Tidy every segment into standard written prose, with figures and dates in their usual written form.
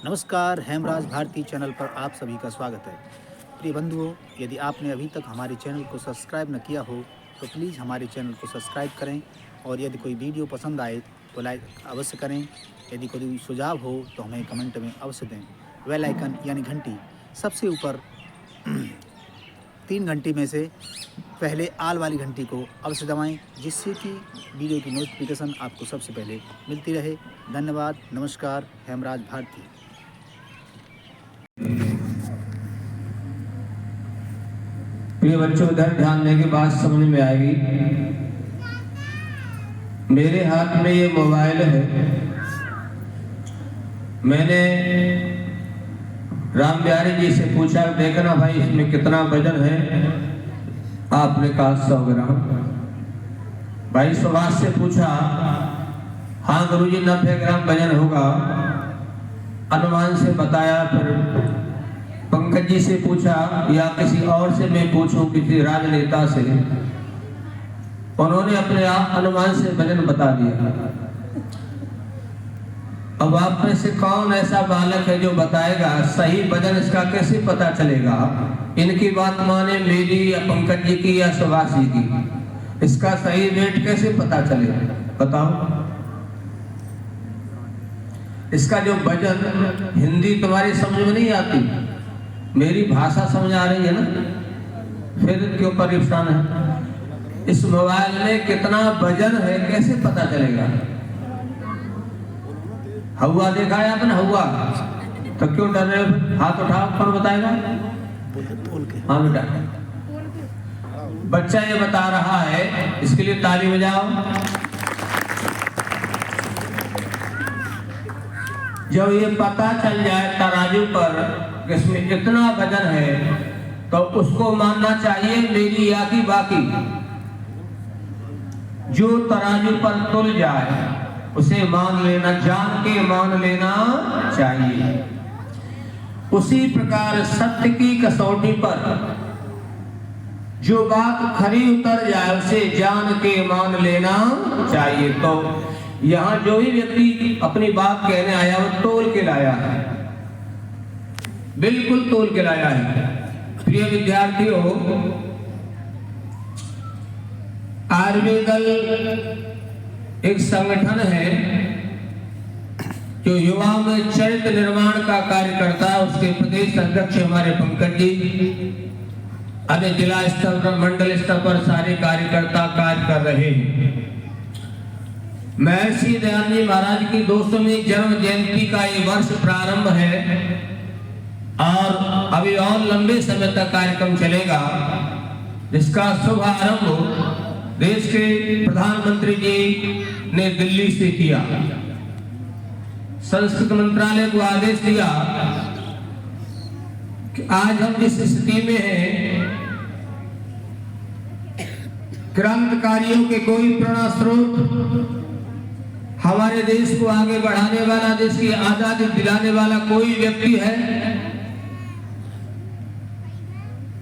नमस्कार, हेमराज भारती चैनल पर आप सभी का स्वागत है। प्रिय बंधुओं, यदि आपने अभी तक हमारे चैनल को सब्सक्राइब न किया हो तो प्लीज़ हमारे चैनल को सब्सक्राइब करें और यदि कोई वीडियो पसंद आए तो लाइक अवश्य करें। यदि कोई सुझाव हो तो हमें कमेंट में अवश्य दें। बेल आइकन यानी घंटी सबसे ऊपर 3 घंटी में से पहले आल वाली घंटी को अवश्य दबाएं, जिससे कि वीडियो की नोटिफिकेशन आपको सबसे पहले मिलती रहे। धन्यवाद। नमस्कार, हेमराज भारती। प्रिय बच्चों, इधर ध्यान देने के बाद समझ में आएगी। मेरे हाथ में ये मोबाइल है। मैंने राम बिहारी जी से पूछा, देखना भाई इसमें कितना वजन है। आपने कहा 100 ग्राम। भाई सुभाष से पूछा, हाँ गुरुजी 90 ग्राम वजन होगा, अनुमान से बताया। फिर पंकज जी से पूछा या किसी और से मैं पूछूं, किसी राजनेता से, उन्होंने अपने अनुमान से वजन बता दिया। अब आप में से कौन ऐसा बालक है जो बताएगा सही वजन इसका कैसे पता चलेगा? इनकी बात माने, मेरी या पंकज जी की या सुभाष जी की, इसका सही वेट कैसे पता चलेगा? बताओ। इसका जो वजन, हिंदी तुम्हारी समझ में नहीं आती, मेरी भाषा समझ आ रही है ना, फिर क्यों परेशान है? इस मोबाइल में कितना वजन है कैसे पता चलेगा? हवा देखा है आपने? हवा तो क्यों डर रहे हो? हाथ उठाओ, कौन बताएगा? हाँ बेटा, बच्चा ये बता रहा है, इसके लिए ताली बजाओ। जब ये पता चल जाए तराजू पर इसमें इतना वजन है तो उसको मानना चाहिए मेरी या की बाकी। जो तराजू पर तुल जाए उसे मान लेना, जान के मान लेना चाहिए। उसी प्रकार सत्य की कसौटी पर जो बात खरी उतर जाए उसे जान के मान लेना चाहिए। तो यहाँ जो भी व्यक्ति अपनी बात कहने आया वो तोल के लाया है, बिल्कुल तोल के लाया है। प्रिय विद्यार्थियों, आयुर्वेदल एक संगठन है जो युवाओं में चरित्र निर्माण का कार्य करता है। उसके प्रदेश अध्यक्ष हमारे पंकज जी, अन्य जिला स्तर पर, मंडल स्तर पर सारे कार्यकर्ता कार्य कर रहे हैं। महर्षि दयानंद जी महाराज की 200वीं जन्म जयंती का ये वर्ष प्रारंभ है और अभी और लंबे समय तक कार्यक्रम चलेगा, जिसका शुभारंभ देश के प्रधानमंत्री जी ने दिल्ली से किया। संस्कृत मंत्रालय को आदेश दिया कि आज हम जिस स्थिति में हैं, क्रांतिकारियों के कोई प्रेरणा स्रोत, हमारे देश को आगे बढ़ाने वाला, देश की आजादी दिलाने वाला कोई व्यक्ति है,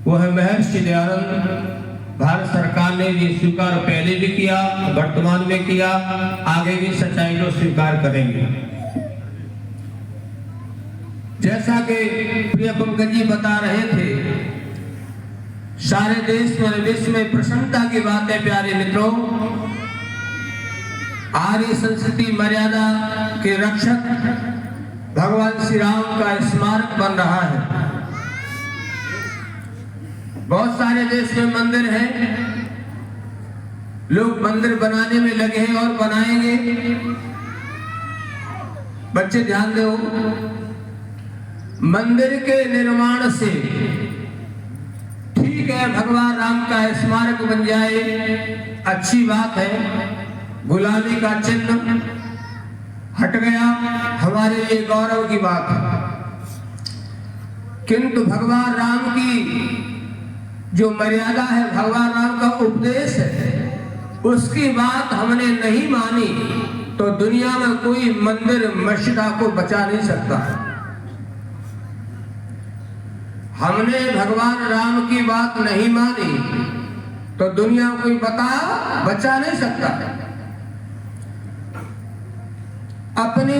वो है महर्षि दयानंद। भारत सरकार ने ये स्वीकार पहले भी किया, वर्तमान में किया, आगे भी सच्चाई को स्वीकार करेंगे। जैसा कि प्रिय पंकज जी बता रहे थे, सारे देश में, विश्व में प्रसन्नता की बात है। प्यारे मित्रों, आर्य संस्कृति मर्यादा के रक्षक भगवान श्री राम का स्मारक बन रहा है। बहुत सारे देश में मंदिर हैं, लोग मंदिर बनाने में लगे हैं और बनाएंगे। बच्चे ध्यान दो, मंदिर के निर्माण से ठीक है, भगवान राम का स्मारक बन जाए, अच्छी बात है, गुलामी का चिन्ह हट गया, हमारे लिए गौरव की बात है। किंतु भगवान राम की जो मर्यादा है, भगवान राम का उपदेश है, उसकी बात हमने नहीं मानी तो दुनिया में कोई मंदिर मस्जिद को बचा नहीं सकता। हमने भगवान राम की बात नहीं मानी तो दुनिया कोई बचा नहीं सकता। अपनी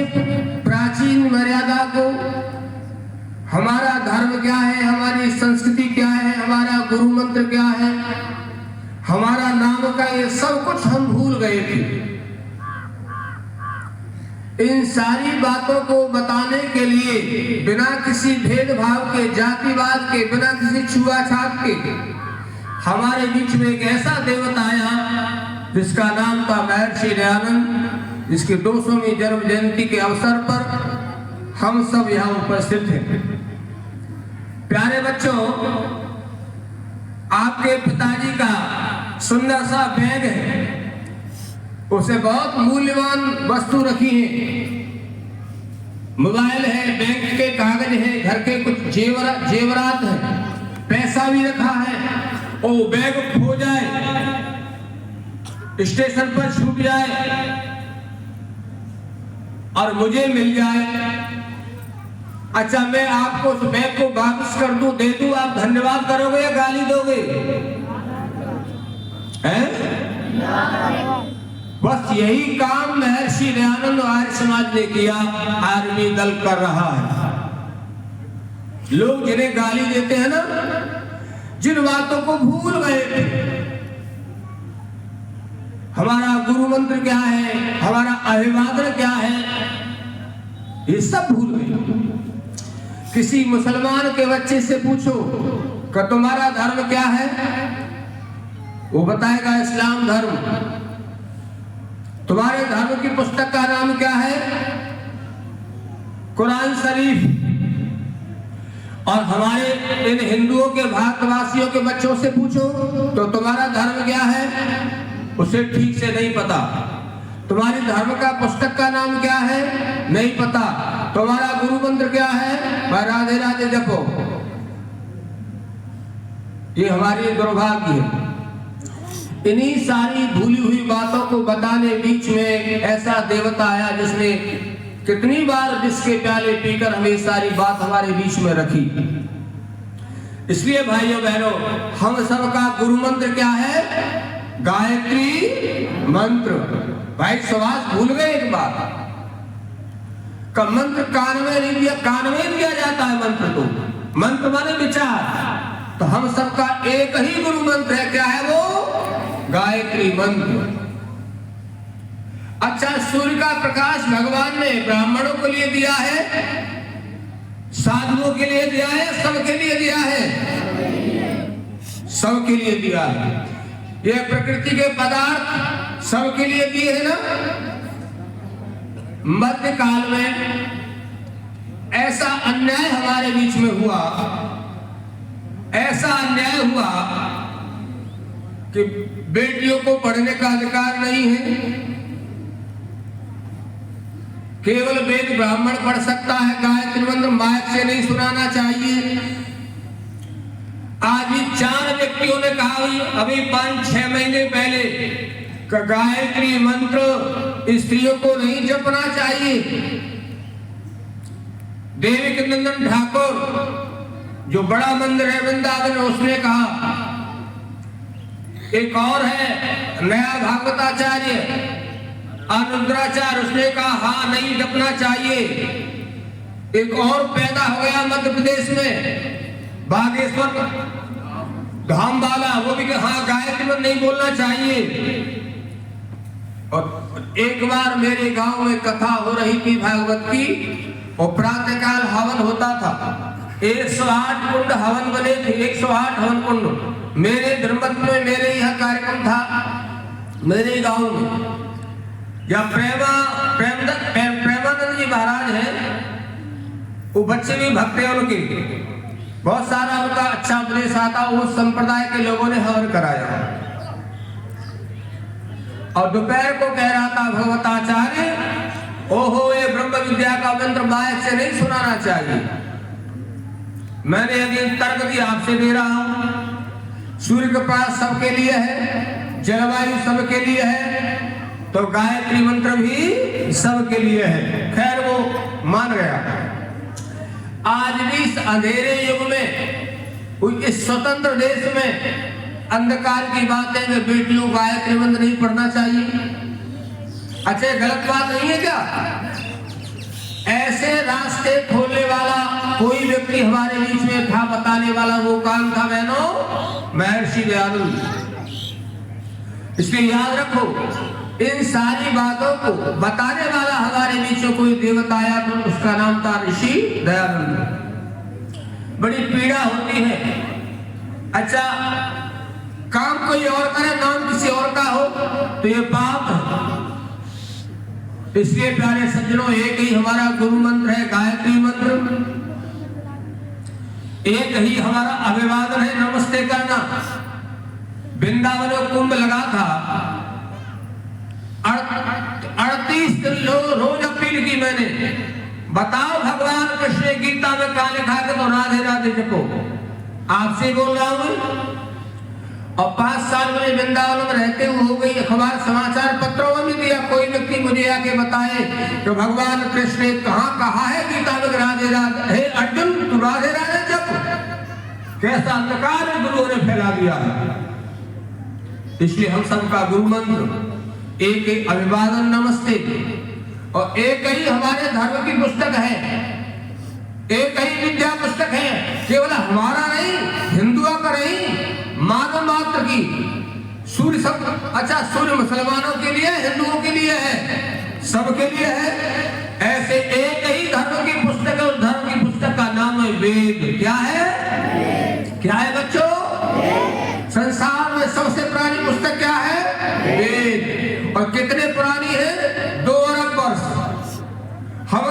प्राचीन मर्यादा को हमारा धर्म क्या है, हमारी संस्कृति क्या है, हमारा गुरु मंत्र क्या है, हमारा नाम का, ये सब कुछ हम भूल गए थे। इन सारी बातों को बताने के लिए बिना किसी भेदभाव के, जातिवाद के, बिना किसी छुआछात के हमारे बीच में एक ऐसा देवता आया जिसका नाम था महर्षि दयानंद, जिसकी 200वीं जन्म जयंती के अवसर पर हम सब यहाँ उपस्थित हैं। प्यारे बच्चों, आपके पिताजी का सुंदर सा बैग है, उसे बहुत मूल्यवान वस्तु रखी है, मोबाइल है, बैंक के कागज है, घर के कुछ जेवरात है, पैसा भी रखा है। और बैग खो जाए, स्टेशन पर छूट जाए और मुझे मिल जाए, अच्छा मैं आपको उस बैग को वापस कर दूं, दे दूं, आप धन्यवाद करोगे या गाली दोगे? हैं? बस यही काम महर्षि दयानंद आर्य समाज ने किया, आर्मी दल कर रहा है। लोग जिन्हें गाली देते हैं ना, जिन बातों को भूल गए थे, हमारा गुरु मंत्र क्या है, हमारा अभिवादन क्या है, ये सब भूल गए। किसी मुसलमान के बच्चे से पूछो कि तुम्हारा धर्म क्या है, वो बताएगा इस्लाम धर्म। तुम्हारे धर्म की पुस्तक का नाम क्या है? कुरान शरीफ। और हमारे इन हिंदुओं के भारतवासियों के बच्चों से पूछो तो तुम्हारा धर्म क्या है, उसे ठीक से नहीं पता। तुम्हारी धर्म का पुस्तक का नाम क्या है, नहीं पता। तुम्हारा गुरु मंत्र क्या है, राधे राधे जपो। ये हमारी दुर्भाग्य है। इन्हीं सारी भूली हुई बातों को बताने बीच में ऐसा देवता आया जिसने कितनी बार जिसके प्याले पीकर हमें सारी बात हमारे बीच में रखी। इसलिए भाइयों बहनों, हम सबका गुरु मंत्र क्या है? गायत्री मंत्र। भाई सुभाष भूल गए एक बात का, मंत्र कान में नहीं दिया, कान में दिया जाता है मंत्र। तो मंत्र माने विचार। तो हम सबका एक ही गुरु मंत्र है, क्या है वो? गायत्री मंत्र। अच्छा, सूर्य का प्रकाश भगवान ने ब्राह्मणों के लिए दिया है, साधुओं के लिए दिया है, सबके लिए दिया है, सबके लिए दिया है। ये प्रकृति के पदार्थ सबके लिए दिए हैं ना। मध्यकाल में ऐसा अन्याय हमारे बीच में हुआ, ऐसा अन्याय हुआ कि बेटियों को पढ़ने का अधिकार नहीं है, केवल वेद ब्राह्मण पढ़ सकता है, गायत्री मंत्र माइक से नहीं सुनाना चाहिए। आज भी 4 व्यक्तियों ने कहा अभी 5-6 महीने पहले कि गायत्री मंत्र स्त्रियों को नहीं जपना चाहिए। देविक नंदन ठाकुर जो बड़ा मंदिर है वृंदावन, उसने कहा। एक और है नया भागवताचार्य अनुद्राचार्य, उसने कहा हाँ नहीं जपना चाहिए। एक और पैदा हो गया मध्य प्रदेश में बागेश्वर धाम वाला, वो भी कहा हाँ गायत्री मंत्र नहीं बोलना चाहिए। और एक बार मेरे गांव में कथा हो रही थी भागवत की, और प्रातःकाल हवन होता था। 108 कुंड हवन बने थे, 108 हवन कुंड। मेरे धर्मपत में मेरे यह कार्यक्रम था मेरे गांव में। या प्रेमानंद जी महाराज हैं, वो बच्चे भी भक्त हैं उनके, बहुत सारा उनका अच्छा उपदेश आता। उस संप्रदाय के लोगों ने हवन कराया और दोपहर को कह रहा था भगवताचार्य, ओहो ये ब्रह्म विद्या का मंत्र माइक से नहीं सुनाना चाहिए। मैंने अभी तर्क दिया, आपसे दे रहा हूं। सूर्य के पास सबके लिए है, जलवायु सबके लिए है, तो गायत्री मंत्र भी सबके लिए है। खैर वो मान गया। आज भी इस अंधेरे युग में, इस स्वतंत्र देश में अंधकार की बात है कि बेटियों गायत्री मंत्र नहीं पढ़ना चाहिए। अच्छा, गलत बात नहीं है क्या? ऐसे रास्ते खोलने वाला कोई व्यक्ति हमारे बीच में था बताने वाला, वो कौन था बहनों? महर्षि दयानंद। इसलिए याद रखो, इन सारी बातों को बताने वाला हमारे बीच में कोई देवता आया तो उसका नाम था ऋषि दयानंद। बड़ी पीड़ा होती है, अच्छा काम कोई और करे, नाम किसी और का हो तो ये पाप है। इसलिए प्यारे सज्जनों, एक ही हमारा गुरु मंत्र है गायत्री मंत्र, एक ही हमारा अभिवादन है नमस्ते करना। वृंदावन में कुंभ लगा था, 38 दिन रोज अपील की मैंने, बताओ भगवान कृष्ण गीता में कहा लिखा है तो राधे राधे जपो। आपसे बोल रहा हूं। और 5 साल में वृंदावन में रहते हुए हो गई, अखबार समाचार पत्रों में भी दिया, कोई व्यक्ति मुझे आके बताए तो भगवान कृष्ण ने कहाँ कहा है गीता में राधे राधे, हे अर्जुन तू राधे राधे जप। कैसा अंधकार गुरुओं ने फैला दिया है। इसलिए हम सबका गुरु मंत्र एक ही अभिवादन नमस्ते, और एक ही हमारे धर्म की पुस्तक है, एक ही विद्या पुस्तक है, केवल हमारा नहीं, हिंदुओं का नहीं, मानव मात्र की। सूर्य सब, अच्छा सूर्य मुसलमानों के लिए, हिंदुओं के लिए है, सबके लिए है। ऐसे एक ही धर्म की पुस्तक है, उस धर्म की पुस्तक का नाम है वेद। क्या है? क्या है बच्चों? संसार में सबसे पुरानी पुस्तक क्या है? वेद। और कितने पुरानी है? 2 अरब वर्ष। हम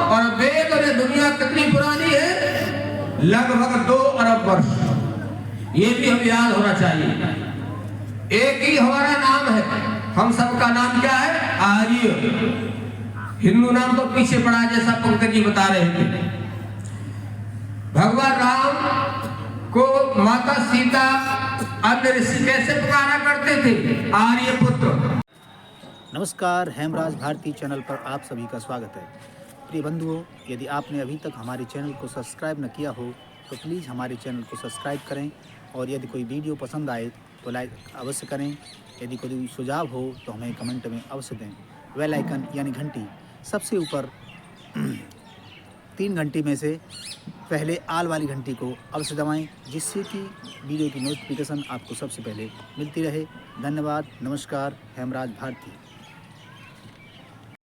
और वेद और दुनिया कितनी पुरानी है? लगभग 2 अरब वर्ष। ये भी हम याद होना चाहिए। एक ही हमारा नाम है, हम सबका नाम क्या है? आर्य। हिंदू नाम तो पीछे पड़ा, जैसा पंकज जी बता रहे थे। भगवान राम को माता सीता अन्य ऋषि कैसे पुकारा करते थे? आर्य पुत्र। नमस्कार, हेमराज भारती चैनल पर आप सभी का स्वागत है। प्रिय बंधुओं, यदि आपने अभी तक हमारे चैनल को सब्सक्राइब न किया हो तो प्लीज़ हमारे चैनल को सब्सक्राइब करें, और यदि कोई वीडियो पसंद आए तो लाइक अवश्य करें। यदि कोई सुझाव हो तो हमें कमेंट में अवश्य दें। बेल आइकन यानी घंटी सबसे ऊपर 3 घंटी में से पहले आल वाली घंटी को अवश्य दबाएं, जिससे कि वीडियो की नोटिफिकेशन आपको सबसे पहले मिलती रहे। धन्यवाद। नमस्कार। हेमराज भारती।